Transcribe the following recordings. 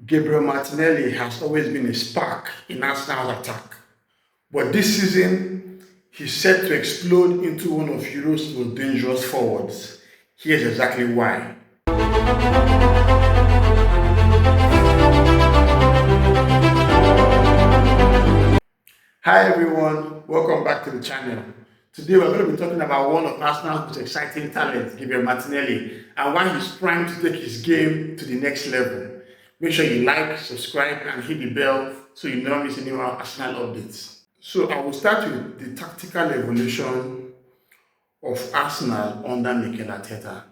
Gabriel Martinelli has always been a spark in Arsenal's attack, but this season he's set to explode into one of Europe's most dangerous forwards. Here's exactly why. Hi everyone, welcome back to the channel. Today we're going to be talking about one of Arsenal's most exciting talents, Gabriel Martinelli, and why he's primed to take his game to the next level. Make sure you like, subscribe, and hit the bell so you never miss any more Arsenal updates. So I will start with the tactical evolution of Arsenal under Mikel Arteta.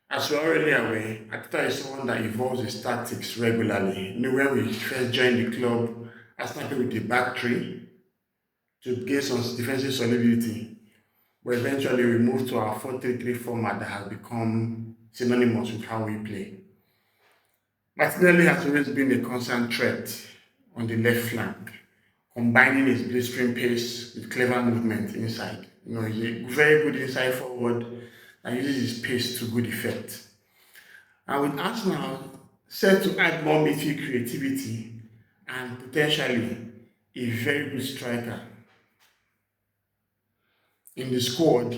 As we're already aware, Arteta is someone that evolves his tactics regularly. When we first joined the club, Arsenal played with a back three to gain some defensive solidity, but eventually we moved to our 4-3-3 format that has become synonymous with how we play. Martinelli has always been a constant threat on the left flank, combining his blistering pace with clever movement inside. He's a very good inside forward that uses his pace to good effect. And with Arsenal set to add more midfield creativity and potentially a very good striker in the squad,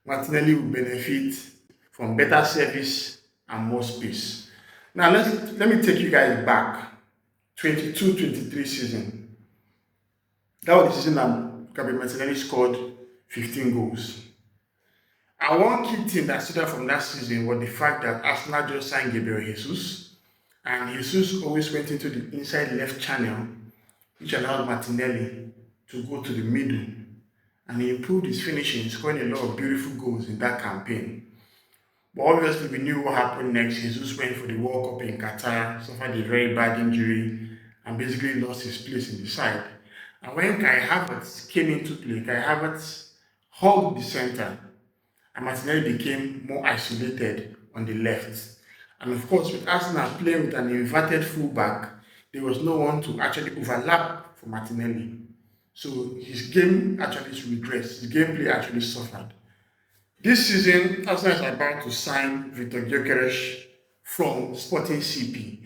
Martinelli will benefit from better service and more space. Now let me take you guys back 22-23 season. That was the season that Gabriel Martinelli scored 15 goals. And one key thing that stood out from that season was the fact that Arsenal just signed Gabriel Jesus, and Jesus always went into the inside left channel, which allowed Martinelli to go to the middle, and he improved his finishing, scoring a lot of beautiful goals in that campaign. But obviously we knew what happened next. Jesus went for the World Cup in Qatar, suffered a very bad injury, and basically lost his place in the side. And when Kai Havertz came into play, Kai Havertz hugged the center, and Martinelli became more isolated on the left. And of course, with Arsenal playing with an inverted fullback, there was no one to actually overlap for Martinelli. So his game actually regressed. His gameplay actually suffered. This season, Arsenal is about to sign Victor Gyökeres from Sporting CP.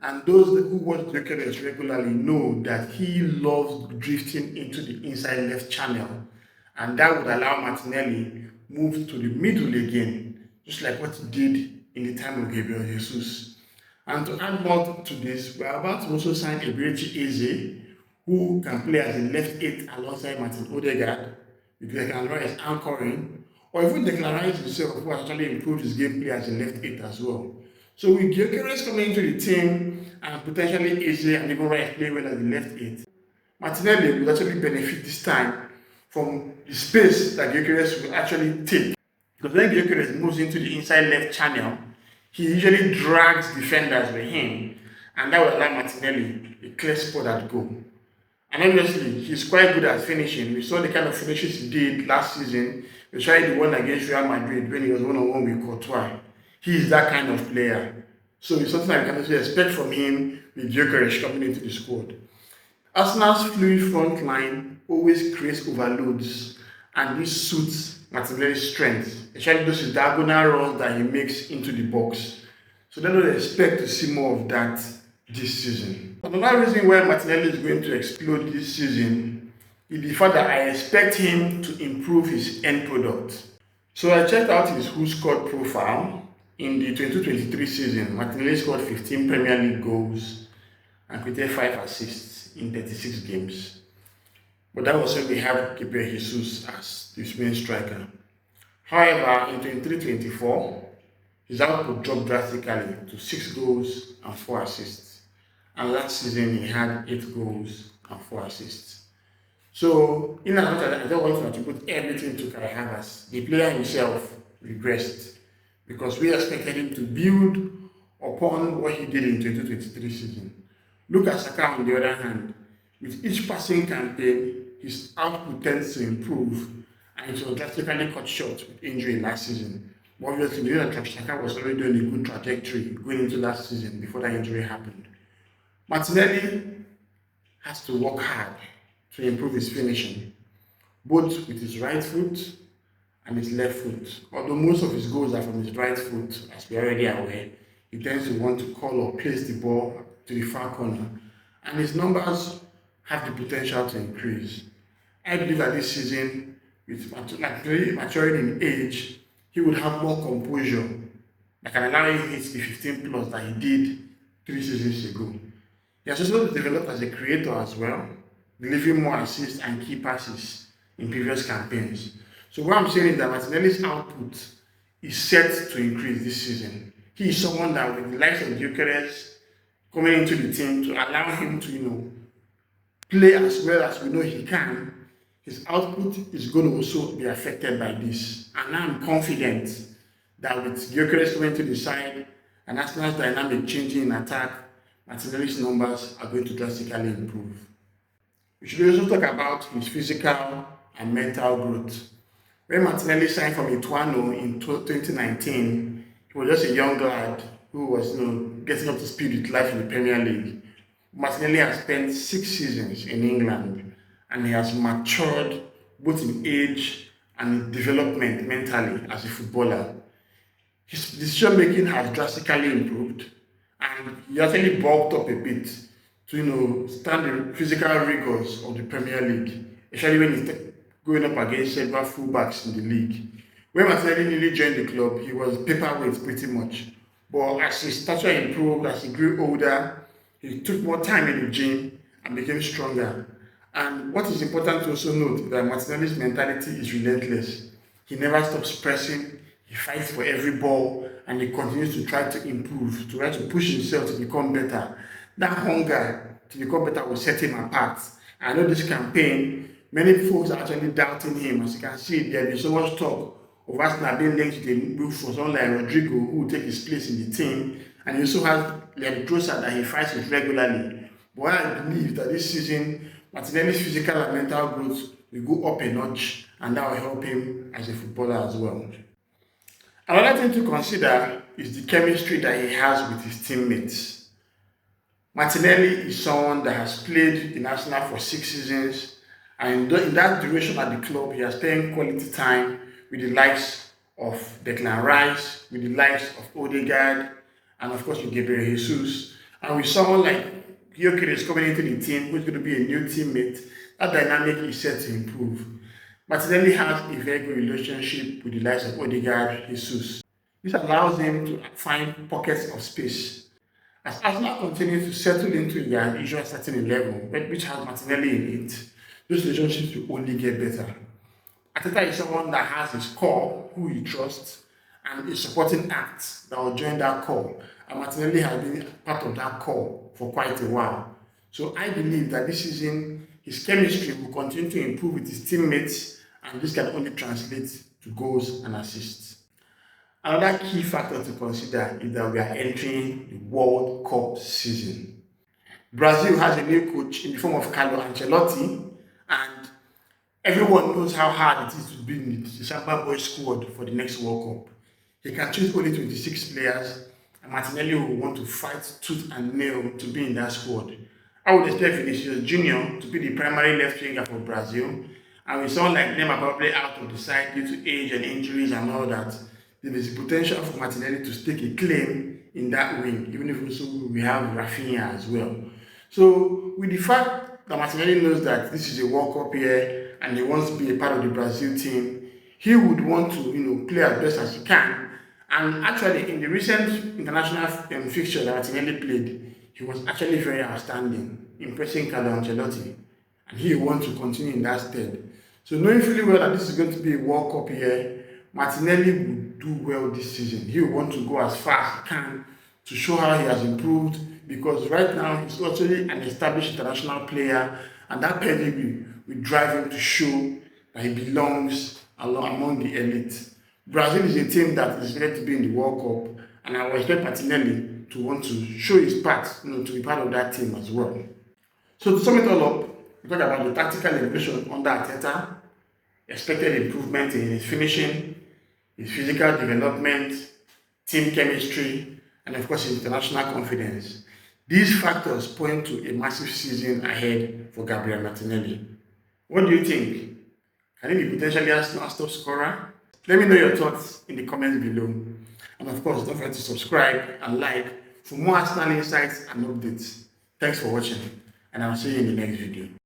And those who watch Gyökeres regularly know that he loves drifting into the inside left channel. And that would allow Martinelli move to the middle again, just like what he did in the time of Gabriel Jesus. And to add more to this, we are about to also sign Eberechi Eze, who can play as a left 8 alongside Martin Odegaard, with Declan Rice anchoring, or even Declan Rice himself, who actually improved his gameplay as a left 8 as well. So with Gyökeres coming into the team, and potentially Eze and even Rice playing well as the left 8, Martinelli will actually benefit this time from the space that Gyökeres will actually take. Because when Gyökeres moves into the inside left channel, he usually drags defenders with him, and that will allow Martinelli a clear spot at goal. And obviously, he's quite good at finishing. We saw the kind of finishes he did last season. We tried the one against Real Madrid when he was one-on-one with Courtois. He is that kind of player. So it's something I can actually expect from him with Gyökeres coming into the squad. Arsenal's fluid front line always creates overloads, and this suits Martinelli's strength, especially those diagonal runs that he makes into the box. So they don't expect to see more of that this season. Another reason why Martinelli is going to explode this season is the fact that I expect him to improve his end product. So I checked out his Who Scored profile. In the 2023 season, Martinelli scored 15 Premier League goals and created 5 assists in 36 games. But that was when we have Gabriel Jesus as his main striker. However, in 23-24, his output dropped drastically to 6 goals and 4 assists. And last season, he had 8 goals and 4 assists. So, in as much as I don't want to attribute everything to Kai Havertz, the player himself regressed, because we expected him to build upon what he did in 2023 season. Look at Saka on the other hand. With each passing campaign, his output tends to improve, and it was drastically cut short with injury last season. But obviously, we know that Saka was already on a good trajectory going into last season before that injury happened. Martinelli has to work hard to improve his finishing, both with his right foot and his left foot. Although most of his goals are from his right foot, as we are already aware, He tends to want to call or place the ball to the far corner, and his numbers have the potential to increase. I believe that this season, with very maturing in age, he would have more composure that can allow him to hit the 15 plus that he did 3 seasons ago. He has also developed as a creator as well, delivering more assists and key passes in previous campaigns. So what I'm saying is that Martinelli's output is set to increase this season. He is someone that with the likes of Gyökeres coming into the team to allow him to, play as well as we know he can, his output is going to also be affected by this. And I'm confident that with Gyökeres coming to the side and Arsenal's dynamic changing in attack, Martinelli's numbers are going to drastically improve. We should also talk about his physical and mental growth. When Martinelli signed from Ituano in 2019, he was just a young lad who was getting up to speed with life in the Premier League. Martinelli has spent 6 seasons in England and he has matured both in age and in development mentally as a footballer. His decision making has drastically improved and he actually bulked up a bit to stand the physical rigors of the Premier League, especially when he's going up against several fullbacks in the league. When Martinelli newly joined the club, he was paperweight pretty much. But as his stature improved, as he grew older, he took more time in the gym and became stronger. And what is important to also note is that Martinelli's mentality is relentless. He never stops pressing, he fights for every ball, and he continues to try to improve, to try to push himself to become better. That hunger to become better will set him apart. I know this campaign, many folks are actually doubting him. As you can see, there is so much talk of Arsenal being linked to the move for someone like Rodrigo, who will take his place in the team. And he also has Leandro that he fights with regularly. But I believe that this season, Martinelli's physical and mental growth will go up a notch, and that will help him as a footballer as well. Another thing to consider is the chemistry that he has with his teammates. Martinelli is someone that has played in Arsenal for 6 seasons, and in that duration at the club, he has spent quality time with the likes of Declan Rice, with the likes of Odegaard, and of course with Gabriel Jesus. And with someone like Gyökeres coming into the team, who's going to be a new teammate, that dynamic is set to improve. Martinelli has a very good relationship with the likes of Odegaard, Jesus. This allows him to find pockets of space. As Arsenal continues to settle into their usual starting 11, which has Martinelli in it, those relationships will only get better. Arteta is someone that has his core, who he trusts, and a supporting acts that will join that core. And Martinelli has been part of that core for quite a while. So I believe that this season, his chemistry will continue to improve with his teammates, and this can only translate to goals and assists. Another key factor to consider is that we are entering the World Cup season. Brazil has a new coach in the form of Carlo Ancelotti, and everyone knows how hard it is to be in the Samba boy squad for the next World Cup. He can choose only 26 players, and Martinelli will want to fight tooth and nail to be in that squad. I would expect Vinicius Junior to be the primary left winger for Brazil, and with someone like Neymar probably out of the side due to age and injuries and all that, there is potential for Martinelli to stake a claim in that wing, even if also we have Rafinha as well. So with the fact that Martinelli knows that this is a World Cup year and he wants to be a part of the Brazil team, he would want to play as best as he can. And actually, in the recent international fixture that Martinelli played, he was actually very outstanding, impressing Carlo Ancelotti, and he wants to continue in that stead. So knowing fully well that this is going to be a World Cup year, Martinelli will do well this season. He will want to go as far as he can to show how he has improved, because right now he's actually an established international player, and that pedigree will drive him to show that he belongs among the elite. Brazil is a team that is ready to be in the World Cup, and I will expect Martinelli to want to show his part, to be part of that team as well. So to sum it all up, we talk about the tactical evolution under Arteta, expected improvement in his finishing, his physical development, team chemistry, and of course his international confidence. These factors point to a massive season ahead for Gabriel Martinelli. What do you think? Can he be potentially a top scorer? Let me know your thoughts in the comments below. And of course, don't forget to subscribe and like for more Arsenal insights and updates. Thanks for watching, and I'll see you in the next video.